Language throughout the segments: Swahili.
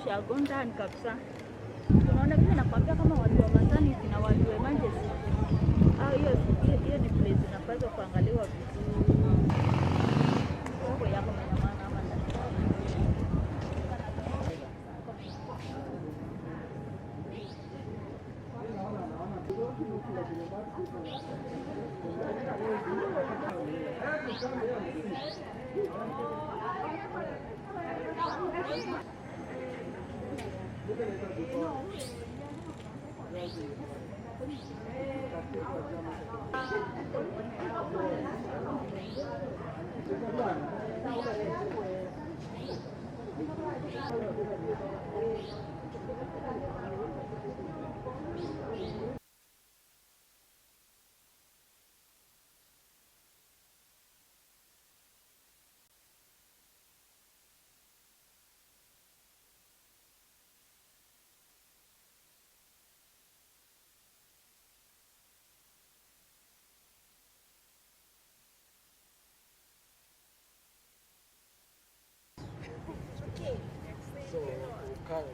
ushagonda ni kabisa. Unaona vile nakwambia kama watu wa maternity na watu wa emergency. Hiyo ni place inapaswa kuangaliwa vizuri. Kwa yako mnyamana ama ndani.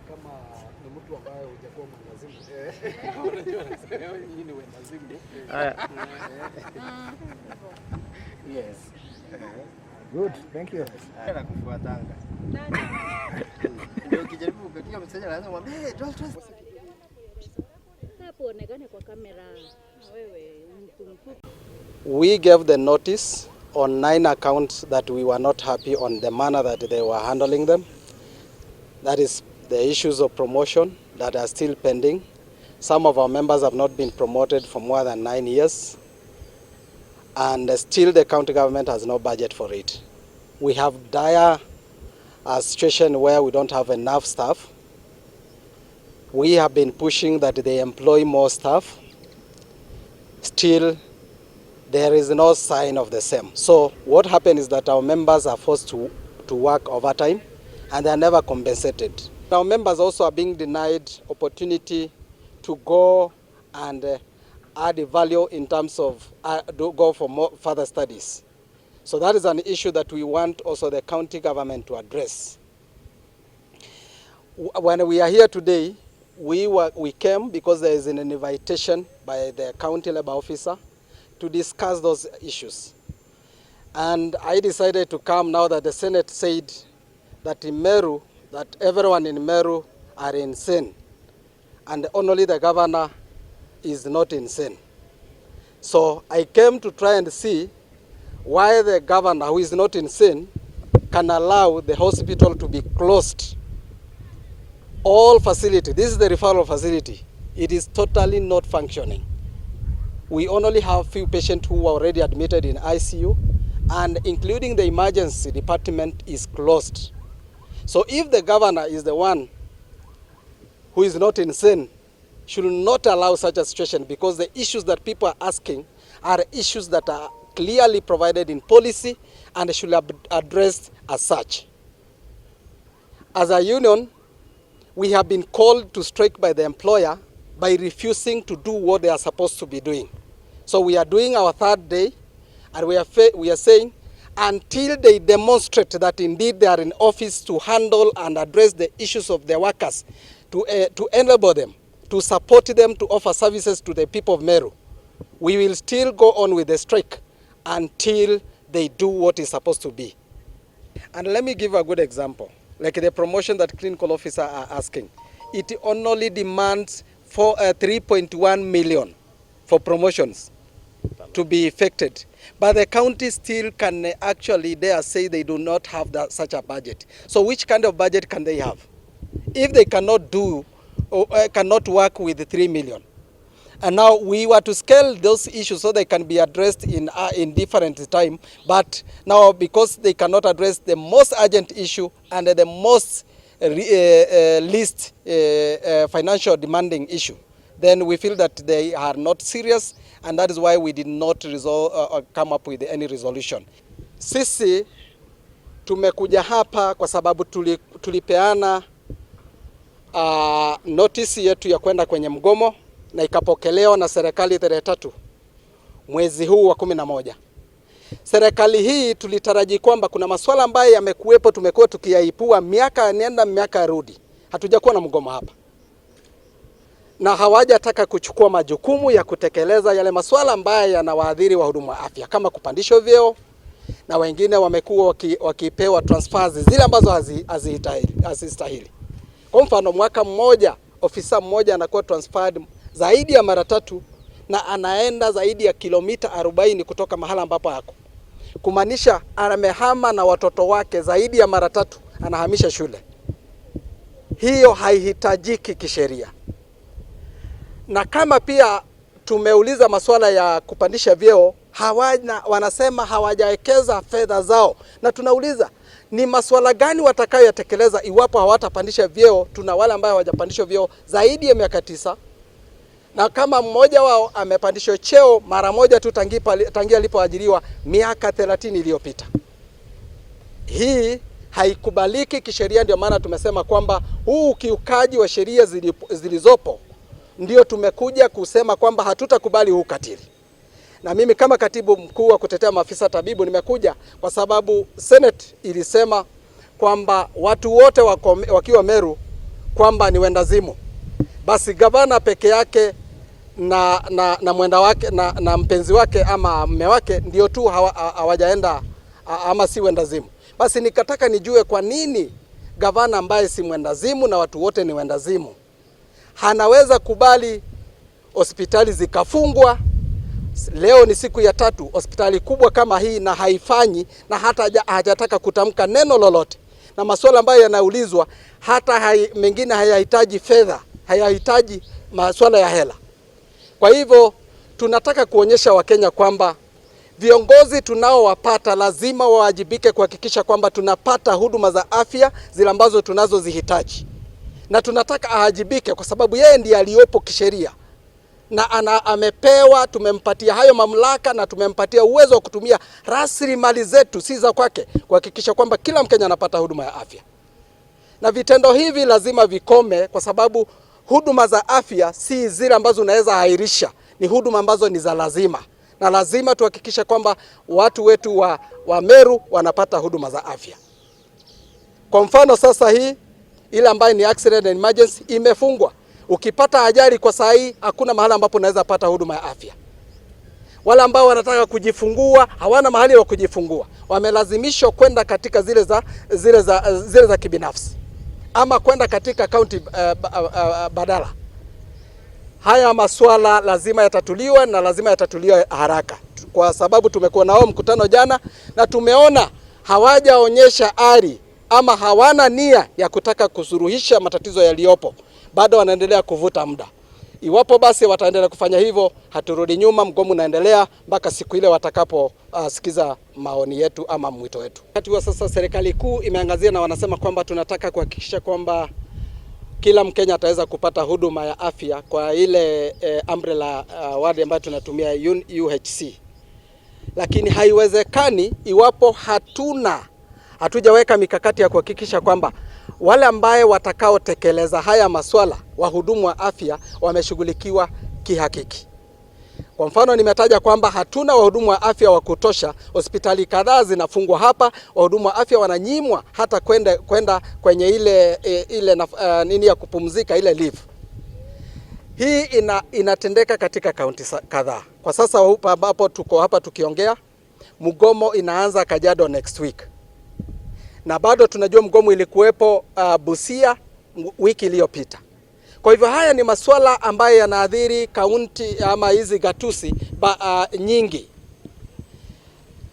Kama ni mtu ambaye hujakuwa mwandazimu. Unajua nasema hii ni wendazimu. Yes. Good, thank you. Ana kufuatanga. Ndio ukijaribu kupiga message lazima mwambie trust. Hapo onekane kwa kamera wewe mtu mfupi. We gave the notice on 9 accounts that we were not happy on the manner that they were handling them. That is the issues of promotion that are still pending. Some of our members have not been promoted for more than 9 years. And still the county government has no budget for it. We have dire situation where we don't have enough staff. We have been pushing that they employ more staff. Still, there is no sign of the same. So what happened is that our members are forced to work overtime and they are never compensated. Our members also are being denied opportunity to go and add value in terms of go for more further studies. So that is an issue that we want also the county government to address. When we are here today, we came because there is an invitation by the county labor officer to discuss those issues. And I decided to come now that the Senate said that in Meru, that everyone in Meru are insane, and only the governor is not insane. So I came to try and see why the governor, who is not insane, can allow the hospital to be closed. All facility, this is the referral facility, it is totally not functioning. We only have few patients who are already admitted in ICU, and including the emergency department is closed. So if the governor is the one who is not insane, should not allow such a situation, because the issues that people are asking are issues that are clearly provided in policy and should be addressed as such. As a union, we have been called to strike by the employer by refusing to do what they are supposed to be doing. So we are doing our third day, and we are saying until they demonstrate that indeed they are in office to handle and address the issues of their workers, to enable them, to support them, to offer services to the people of Meru, we will still go on with the strike until they do what is supposed to be. And let me give a good example. Like the promotion that clinical officer are asking, it only demands for 3.1 million for promotions to be effected. But the county still can actually dare say they do not have such a budget. So which kind of budget can they have if they cannot do or cannot work with 3 million? And now we were to scale those issues so they can be addressed in different time. But now because they cannot address the most urgent issue and the most least financial demanding issue, then we feel that they are not serious, and that is why we did not come up with any resolution. Sisi tumekuja hapa kwa sababu tulipeana notice yetu ya kwenda kwenye mgomo na ikapokelewa na serikali tarehe 3 mwezi huu wa 11. Serikali hii tulitaraji kwamba kuna masuala ambayo yamekuwepo, tumekuwa tukiyaipua miaka nenda miaka rudi, hatujakuwa na mgomo hapa, na hawajataka kuchukua majukumu ya kutekeleza yale masuala ambayo yanawaadhiri wahudumu wa afya kama kupandishwa vyeo, na wengine wamekuwa wakipewa transfers zile ambazo hazistahili. Kwa mfano, mwaka mmoja ofisa mmoja anakuwa transferred zaidi ya mara 3 na anaenda zaidi ya kilomita 40 kutoka mahala ambapo yako. Kumaanisha amehama na watoto wake zaidi ya mara 3, anahamisha shule. Hiyo haihitajiki kisheria. Na kama pia tumeuliza masuala ya kupandisha vyeo, wanasema hawajawekeza fedha zao, na tunauliza ni masuala gani watakayoyatekeleza iwapo hawatapandisha vyeo. Tuna wale ambao hawajapandishwa vyeo zaidi ya miaka 9, na kama mmoja wao amepandishwa cheo mara moja tu tangia alipoajiriwa miaka 30 iliyopita. Hii haikubaliki kisheria. Ndio maana tumesema kwamba huu ukiukaji wa sheria zilizopo ndio tumekuja kusema kwamba hatutakubali huu ukatili. Na mimi kama katibu mkuu wa kutetea maafisa tabibu nimekuja kwa sababu Senate ilisema kwamba watu wote wakiwa Meru kwamba ni wendazimu. Basi gavana peke yake na mwenda wake na mpenzi wake ama mume wake ndio tu hawajaenda ama si wendazimu. Basi nikataka nijue kwa nini gavana ambaye si mwendazimu na watu wote ni wendazimu hanaweza kubali hospitali zikafungwa. Leo ni siku ya 3 hospitali kubwa kama hii na haifanyi, na hata hajataka kutamka neno lolote, na masuala ambayo yanaulizwa hata mengine hayahitaji fedha, hayahitaji masuala ya hela. Kwa hivyo tunataka kuonyesha Wakenya kwamba viongozi tunaowapata lazima wawajibike kuhakikisha kwamba tunapata huduma za afya zile ambazo tunazozihitaji, na tunataka ahajibike kwa sababu yeye ndiye aliyopo kisheria na amepewa, tumempatia hayo mamlaka na tumempatia uwezo wa kutumia rasilimali zetu si za kwake kuhakikisha kwamba kila Mkenya anapata huduma ya afya. Na vitendo hivi lazima vikome, kwa sababu huduma za afya si zile ambazo unaweza hairisha, ni huduma ambazo ni za lazima, na lazima tuhakikisha kwamba watu wetu wa Meru wanapata huduma za afya. Kwa mfano sasa hii ile ambayo ni accident and emergency imefungwa. Ukipata ajali kwa saa hii hakuna mahali ambapo unaweza pata huduma ya afya. Wale ambao wanataka kujifungua hawana mahali wa kujifungua, wamelazimishwa kwenda katika zile za kibinafsi ama kwenda katika county badala. Haya masuala lazima yatatuliwe na lazima yatatuliwe haraka, kwa sababu tumekuwa nao mkutano jana na tumeona hawajaonyesha ari ama hawana nia ya kutaka kusuruhisha matatizo yaliyopo. Bado wanaendelea kuvuta muda. Iwapo basi wataendelea kufanya hivyo, haturudi nyuma, mgomo unaendelea mpaka siku ile watakapo sikiza maoni yetu ama mwito wetu. Wakati wa sasa serikali kuu imeangazia na wanasema kwamba tunataka kuhakikisha kwamba kila Mkenya ataweza kupata huduma ya afya kwa ile umbrella word ambayo tunatumia UHC. Lakini haiwezekani iwapo hatujaweka mikakati ya kuhakikisha kwamba wale ambaye watakao tekeleza haya maswala, wahudumu wa afya, wameshughulikiwa kihakiki. Kwa mfano nimetaja kwamba hatuna wahudumu wa afya wa kutosha, hospitali kadhaa zinafungwa hapa, wahudumu wa afya wananyimwa hata kwenda kwenye ile nini ya kupumzika, ile leave. Hii inatendeka katika kaunti kadhaa. Kwa sasa ambapo tuko hapa tukiongea, mgomo inaanza Kajiado next week. Na bado tunajua mgomo ilikuwepo Busia wiki iliyopita. Kwa hivyo haya ni masuala ambayo yanaathiri kaunti ama hizi gatusi nyingi.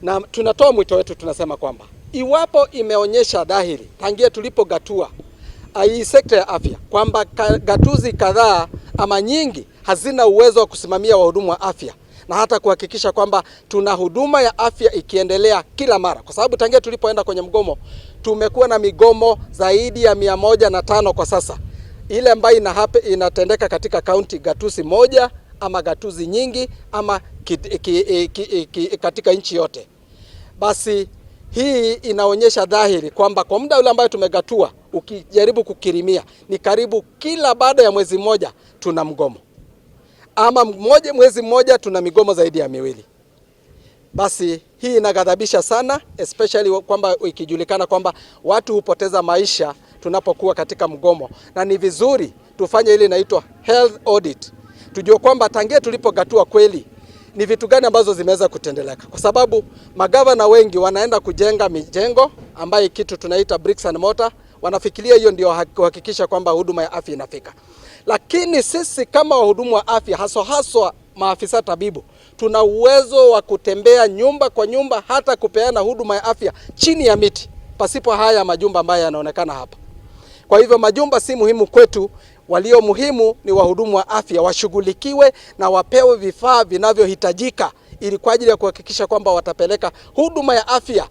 Na tunatoa mwito wetu, tunasema kwamba iwapo imeonyesha dhahiri tangia tulipogatua hii sekta ya afya kwamba gatuzi kadhaa ama nyingi hazina uwezo wa kusimamia wahudumu wa afya na hata kuhakikisha kwamba tuna huduma ya afya ikiendelea kila mara, kwa sababu tangia tulipoenda kwenye mgomo tumekuwa na migomo zaidi ya 105 kwa sasa, ile ambayo inatendeka katika kaunti gatuzi moja ama gatuzi nyingi ama katika nchi yote. Basi hii inaonyesha dhahiri kwamba kwa muda ule ambayo tumegatua, ukijaribu kukirimia, ni karibu kila baada ya mwezi mmoja tuna mgomo, ama mwezi mmoja tuna migomo zaidi ya 2. Basi hii inaghadhabisha sana, especially kwamba ikijulikana kwamba watu hupoteza maisha tunapokuwa katika mgomo, na ni vizuri tufanye ile inaitwa health audit, tujue kwamba tangia tulipogatua kweli ni vitu gani ambazo zimeweza kutendeleka, kwa sababu magavana wengi wanaenda kujenga mijengo ambayo kitu tunaita bricks and mortar, wanafikiria hiyo ndio kuhakikisha kwamba huduma ya afya inafika. Lakini sisi kama wahudumu wa afya, haswa maafisa tabibu, tuna uwezo wa kutembea nyumba kwa nyumba, hata kupeana huduma ya afya chini ya miti, pasipo haya majumba ambayo yanaonekana hapa. Kwa hivyo majumba si muhimu kwetu, walio muhimu ni wahudumu wa afya, washughulikiwe na wapewe vifaa vinavyohitajika ili kwa ajili ya kuhakikisha kwamba watapeleka huduma ya afya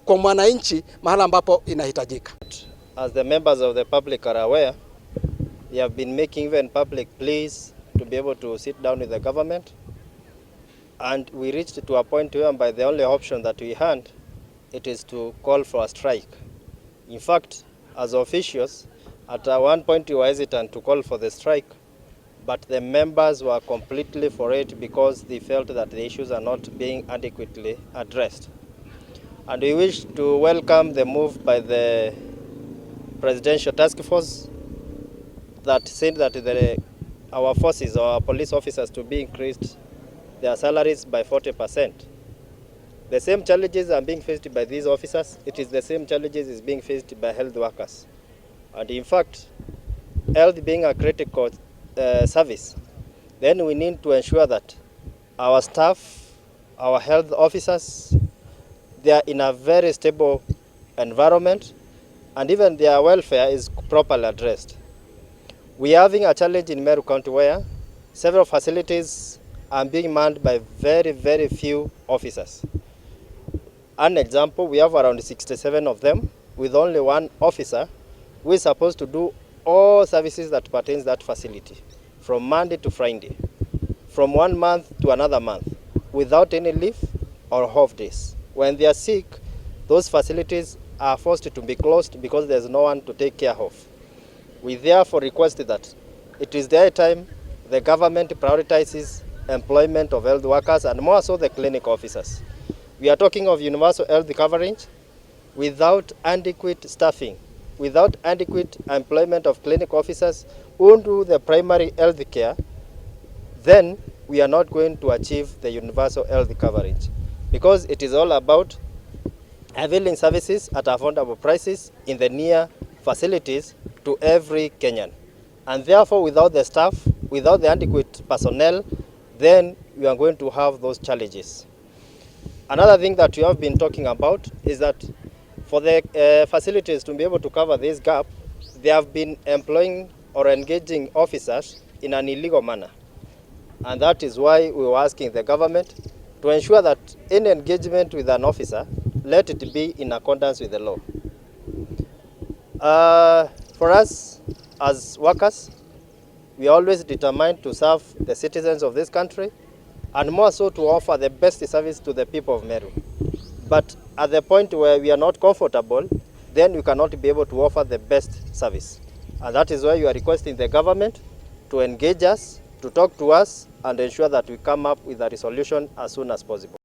kwa mwananchi mahali ambapo inahitajika. As the members of the public are aware, we have been making even public pleas to be able to sit down with the government, and we reached to a point whereby the only option that we had, it is to call for a strike. In fact, as officials, at one point we were hesitant to call for the strike, but the members were completely for it because they felt that the issues are not being adequately addressed. And we wish to welcome the move by the Presidential Task Force that said that our forces, our police officers, to be increased their salaries by 40%. The same challenges are being faced by these officers. It is the same challenges is being faced by health workers. And in fact, health being a critical service, then we need to ensure that our staff, our health officers, they are in a very stable environment, and even their welfare is properly addressed. We are having a challenge in Meru County where several facilities are being manned by very, very few officers. An example, we have around 67 of them with only one officer who is supposed to do all services that pertains that facility from Monday to Friday, from 1 month to another month, without any leave or off days. When they are sick, those facilities are forced to be closed because there's no one to take care of. We therefore request that it is their time the government prioritizes employment of health workers, and more so the clinic officers. We are talking of universal health coverage. Without adequate staffing, without adequate employment of clinic officers who do the primary health care, then we are not going to achieve the universal health coverage, because it is all about availing services at affordable prices in the near facilities to every Kenyan. And therefore, without the staff, without the adequate personnel, then we are going to have those challenges. Another thing that we have been talking about is that for the facilities to be able to cover this gap, they have been employing or engaging officers in an illegal manner. And that is why we were asking the government to ensure that any engagement with an officer, let it be in accordance with the law. For us as workers, we are always determined to serve the citizens of this country, and more so to offer the best service to the people of Meru. But at the point where we are not comfortable, then we cannot be able to offer the best service. And that is why you are requesting the government to engage us, to talk to us, and ensure that we come up with a resolution as soon as possible.